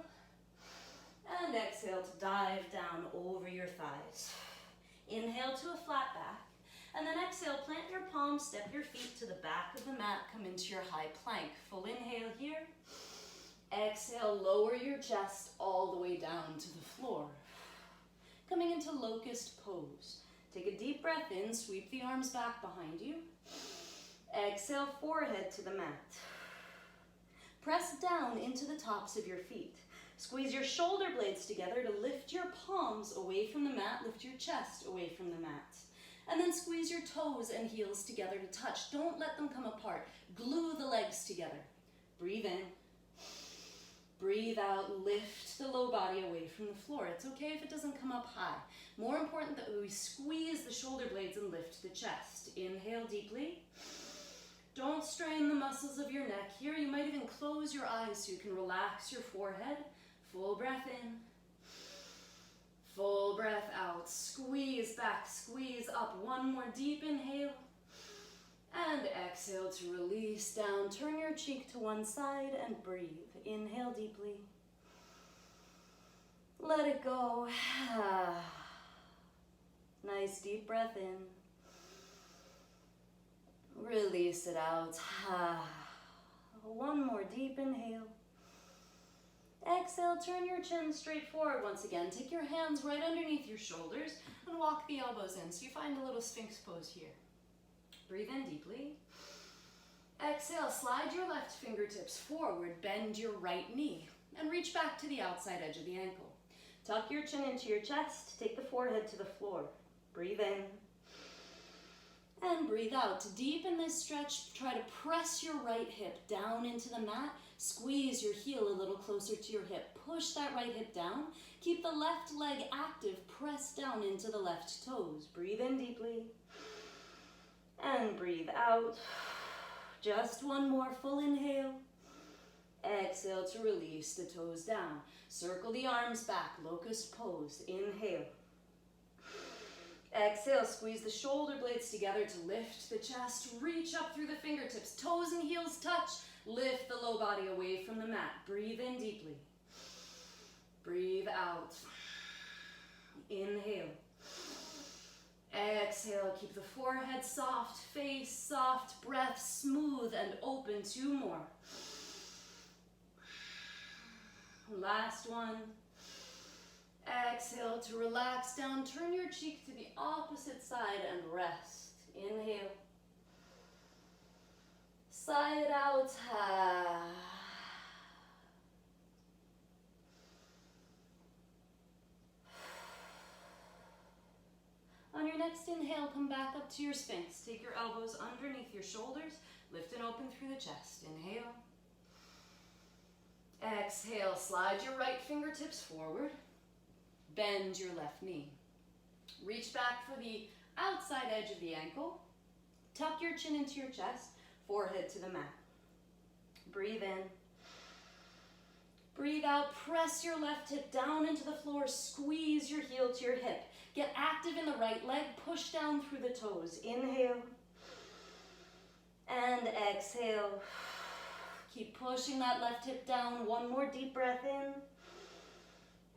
and exhale to dive down over your thighs. Inhale to a flat back, and then exhale, plant your palms, step your feet to the back of the mat, come into your high plank. Full inhale here. Exhale, lower your chest all the way down to the floor. Coming into locust pose. Take a deep breath in, sweep the arms back behind you. Exhale, forehead to the mat. Press down into the tops of your feet. Squeeze your shoulder blades together to lift your palms away from the mat, lift your chest away from the mat. And then squeeze your toes and heels together to touch. Don't let them come apart. Glue the legs together. Breathe in. Breathe out, lift the low body away from the floor. It's okay if it doesn't come up high. More important that we squeeze the shoulder blades and lift the chest. Inhale deeply. Don't strain the muscles of your neck here. You might even close your eyes so you can relax your forehead. Full breath in. Full breath out. Squeeze back, squeeze up. 1 more deep inhale. And exhale to release down. Turn your cheek to one side and breathe. Inhale deeply. Let it go. Nice deep breath in. Release it out. 1 more deep inhale. Exhale, turn your chin straight forward once again. Take your hands right underneath your shoulders and walk the elbows in so you find a little sphinx pose here. Breathe in deeply. Exhale, slide your left fingertips forward, bend your right knee, and reach back to the outside edge of the ankle. Tuck your chin into your chest, take the forehead to the floor. Breathe in. And breathe out. To deepen this stretch, try to press your right hip down into the mat. Squeeze your heel a little closer to your hip. Push that right hip down. Keep the left leg active. Press down into the left toes. Breathe in deeply. And breathe out. Just one more full inhale. Exhale to release the toes down. Circle the arms back, locust pose. Inhale. Exhale, squeeze the shoulder blades together to lift the chest. Reach up through the fingertips, toes and heels touch. Lift the low body away from the mat. Breathe in deeply. Breathe out. Inhale. Exhale, keep the forehead soft, face soft, breath smooth and open. 2 more. Last one. Exhale to relax down. Turn your cheek to the opposite side and rest. Inhale. Side out. On your next inhale, come back up to your Sphinx. Take your elbows underneath your shoulders. Lift and open through the chest. Inhale. Exhale, slide your right fingertips forward. Bend your left knee. Reach back for the outside edge of the ankle. Tuck your chin into your chest, forehead to the mat. Breathe in. Breathe out, press your left hip down into the floor, squeeze your heel to your hip. Get active in the right leg, push down through the toes. Inhale. And exhale. Keep pushing that left hip down. One more deep breath in.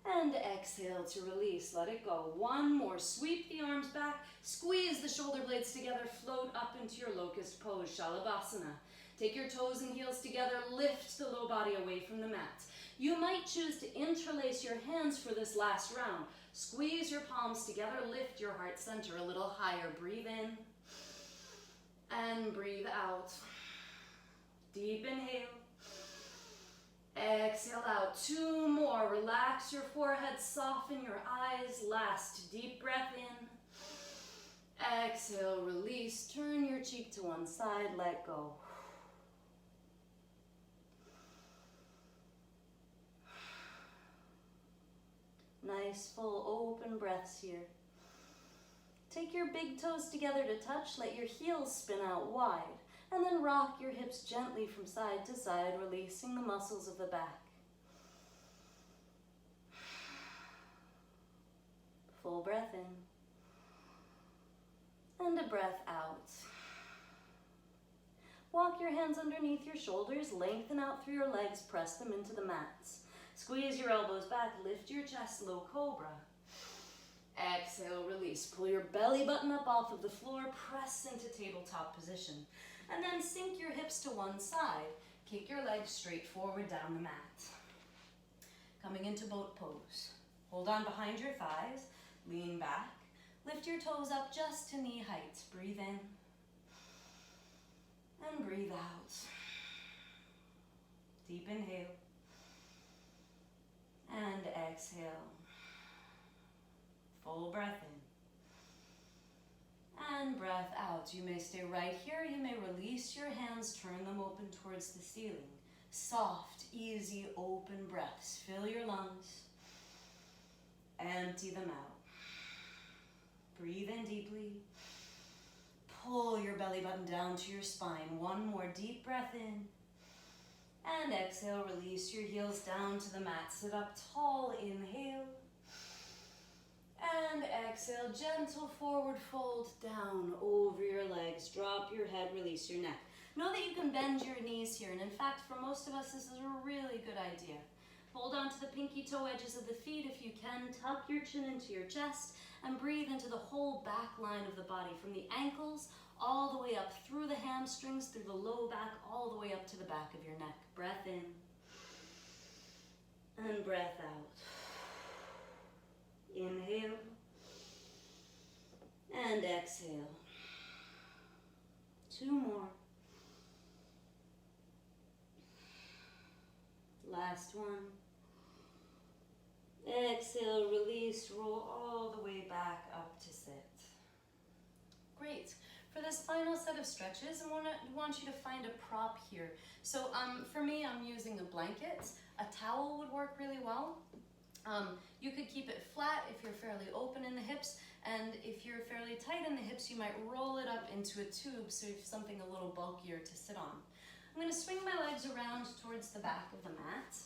And exhale to release, let it go. One more, sweep the arms back, squeeze the shoulder blades together, float up into your locust pose, Shalabhasana. Take your toes and heels together, lift the low body away from the mat. You might choose to interlace your hands for this last round. Squeeze your palms together, lift your heart center a little higher. Breathe in and breathe out. Deep inhale. Exhale out. 2 more. Relax your forehead, soften your eyes. Last deep breath in. Exhale, release. Turn your cheek to one side, let go. Nice full open breaths here. Take your big toes together to touch. Let your heels spin out wide. And then rock your hips gently from side to side, releasing the muscles of the back. Full breath in. And a breath out. Walk your hands underneath your shoulders, lengthen out through your legs, press them into the mats. Squeeze your elbows back, lift your chest, low cobra. Exhale, release. Pull your belly button up off of the floor, press into tabletop position. And then sink your hips to one side. Kick your legs straight forward down the mat. Coming into boat pose. Hold on behind your thighs, lean back. Lift your toes up just to knee height. Breathe in. And breathe out. Deep inhale. And exhale. Full breath in. And breath out. You may stay right here. You may release your hands, turn them open towards the ceiling. Soft, easy, open breaths. Fill your lungs. Empty them out. Breathe in deeply. Pull your belly button down to your spine. One more deep breath in. And exhale, release your heels down to the mat. Sit up tall, inhale. And exhale, gentle forward fold down over your legs. Drop your head, release your neck. Know that you can bend your knees here, and in fact, for most of us, this is a really good idea. Hold on to the pinky toe edges of the feet if you can. Tuck your chin into your chest and breathe into the whole back line of the body, from the ankles all the way up through the hamstrings, through the low back, all the way up to the back of your neck. Breath in and breath out. Inhale and exhale. 2 more. Last one. Exhale, release, roll all the way back up to sit. Great. For this final set of stretches, I want you to find a prop here. So for me, I'm using a blanket. A towel would work really well. You could keep it flat if you're fairly open in the hips, and if you're fairly tight in the hips, you might roll it up into a tube so you have something a little bulkier to sit on. I'm going to swing my legs around towards the back of the mat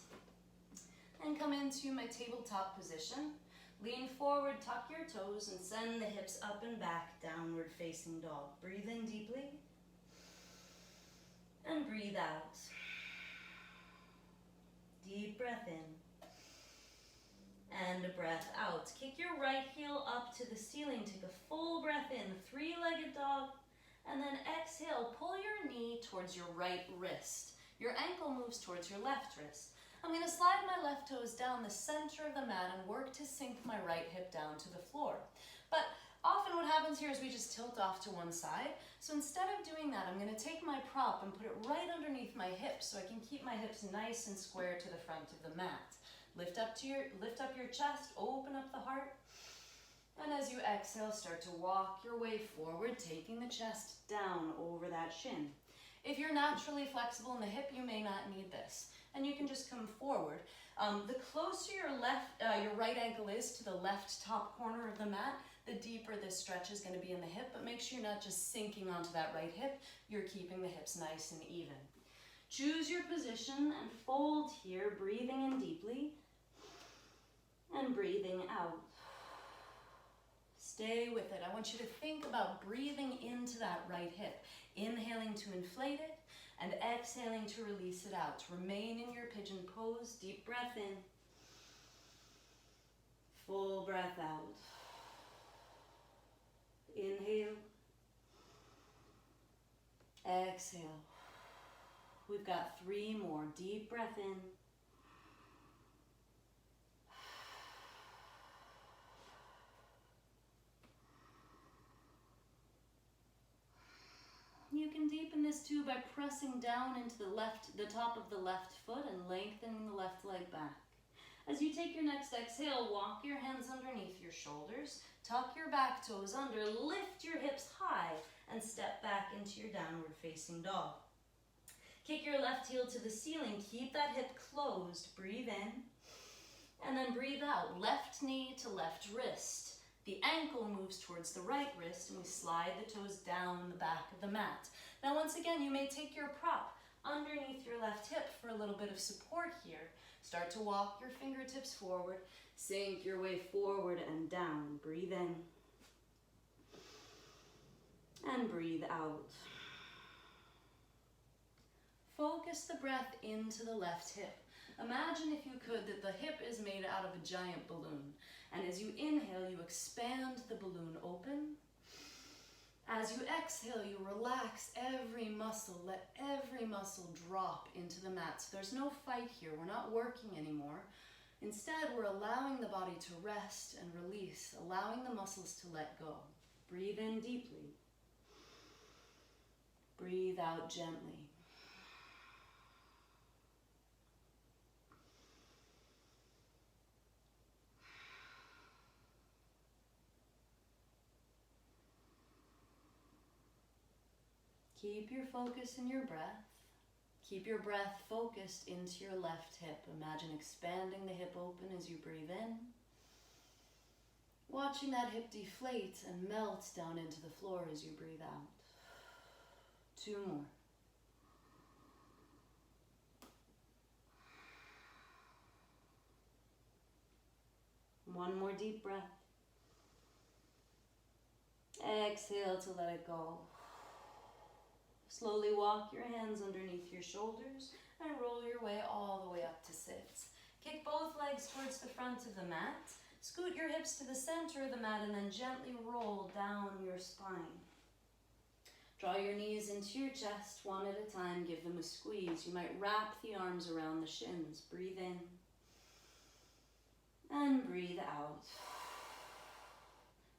and come into my tabletop position. Lean forward, tuck your toes, and send the hips up and back, downward facing dog. Breathe in deeply and breathe out. Deep breath in and a breath out. Kick your right heel up to the ceiling. Take a full breath in, 3-legged dog, and then exhale. Pull your knee towards your right wrist. Your ankle moves towards your left wrist. I'm going to slide my left toes down the center of the mat and work to sink my right hip down to the floor. But often what happens here is we just tilt off to one side. So instead of doing that, I'm going to take my prop and put it right underneath my hips so I can keep my hips nice and square to the front of the mat. Lift up your chest, open up the heart. And as you exhale, start to walk your way forward, taking the chest down over that shin. If you're naturally flexible in the hip, you may not need this. And you can just come forward. The closer your right ankle is to the left top corner of the mat, the deeper this stretch is going to be in the hip, but make sure you're not just sinking onto that right hip, you're keeping the hips nice and even. Choose your position and fold here, breathing in deeply and breathing out. Stay with it. I want you to think about breathing into that right hip, inhaling to inflate it, and exhaling to release it out. Remain in your pigeon pose. Deep breath in. Full breath out. Inhale. Exhale. We've got 3 more. Deep breath in. You can deepen this too by pressing down into the top of the left foot and lengthening the left leg back. As you take your next exhale, walk your hands underneath your shoulders, tuck your back toes under, lift your hips high, and step back into your downward facing dog. Kick your left heel to the ceiling, keep that hip closed, breathe in, and then breathe out. Left knee to left wrist. The ankle moves towards the right wrist, and we slide the toes down the back of the mat. Now, once again, you may take your prop underneath your left hip for a little bit of support here. Start to walk your fingertips forward, sink your way forward and down. Breathe in and breathe out. Focus the breath into the left hip. Imagine, if you could, that the hip is made out of a giant balloon. And as you inhale, you expand the balloon open. As you exhale, you relax every muscle. Let every muscle drop into the mat. So there's no fight here. We're not working anymore. Instead, we're allowing the body to rest and release, allowing the muscles to let go. Breathe in deeply. Breathe out gently. Keep your focus in your breath. Keep your breath focused into your left hip. Imagine expanding the hip open as you breathe in. Watching that hip deflate and melt down into the floor as you breathe out. 2 more. One more deep breath. Exhale to let it go. Slowly walk your hands underneath your shoulders and roll your way all the way up to sit. Kick both legs towards the front of the mat. Scoot your hips to the center of the mat and then gently roll down your spine. Draw your knees into your chest one at a time. Give them a squeeze. You might wrap the arms around the shins. Breathe in and breathe out.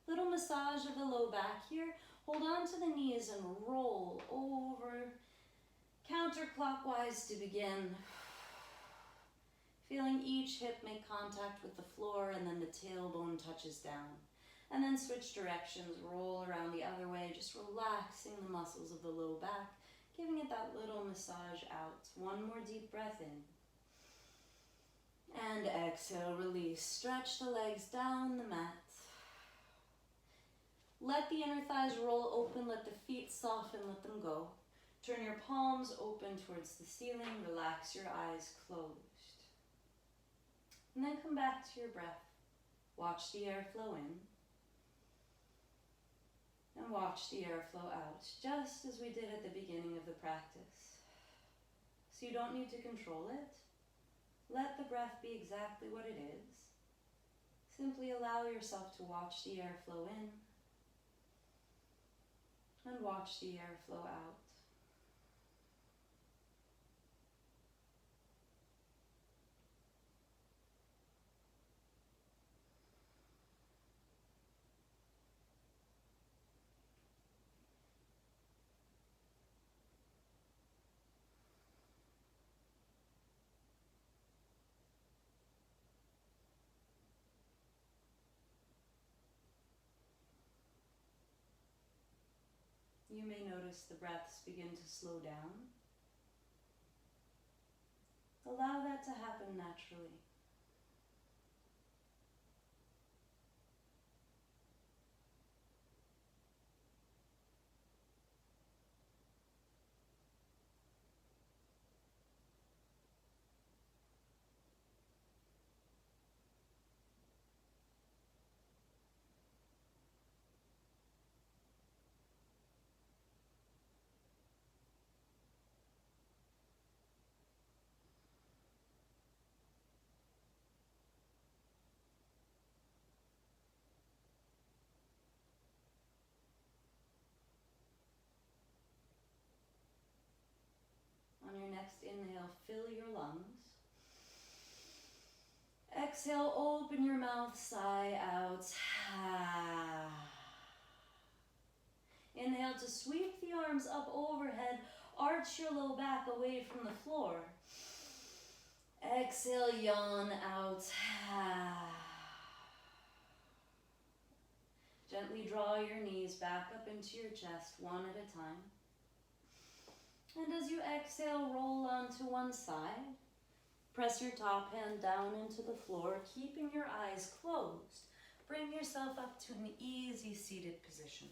Little massage of the low back here. Hold on to the knees and roll over counterclockwise to begin. Feeling each hip make contact with the floor and then the tailbone touches down. And then switch directions, roll around the other way, just relaxing the muscles of the low back, giving it that little massage out. One more deep breath in. And exhale, release. Stretch the legs down the mat. Let the inner thighs roll open, let the feet soften, let them go. Turn your palms open towards the ceiling, relax your eyes closed. And then come back to your breath. Watch the air flow in. And watch the air flow out, just as we did at the beginning of the practice. So you don't need to control it. Let the breath be exactly what it is. Simply allow yourself to watch the air flow in and watch the air flow out. You may notice the breaths begin to slow down. Allow that to happen naturally. On your next inhale, fill your lungs. Exhale, open your mouth, sigh out. Inhale to sweep the arms up overhead, arch your low back away from the floor. Exhale, yawn out. Gently draw your knees back up into your chest, one at a time. And as you exhale, roll onto one side. Press your top hand down into the floor, keeping your eyes closed. Bring yourself up to an easy seated position.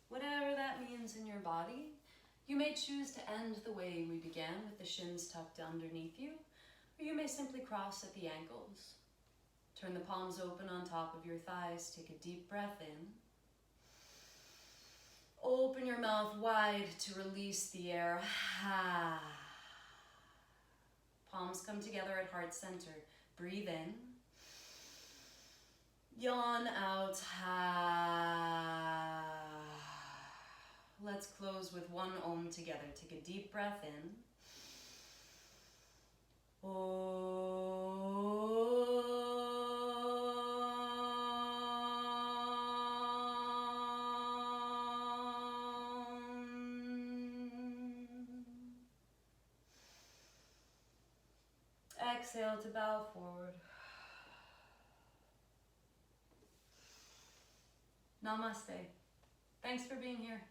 Whatever that means in your body, you may choose to end the way we began with the shins tucked underneath you, or you may simply cross at the ankles. Turn the palms open on top of your thighs, take a deep breath in. Open your mouth wide to release the air. Palms come together at heart center. Breathe in. Yawn out. Let's close with one Om together. Take a deep breath in. Exhale to bow forward. Namaste. Thanks for being here.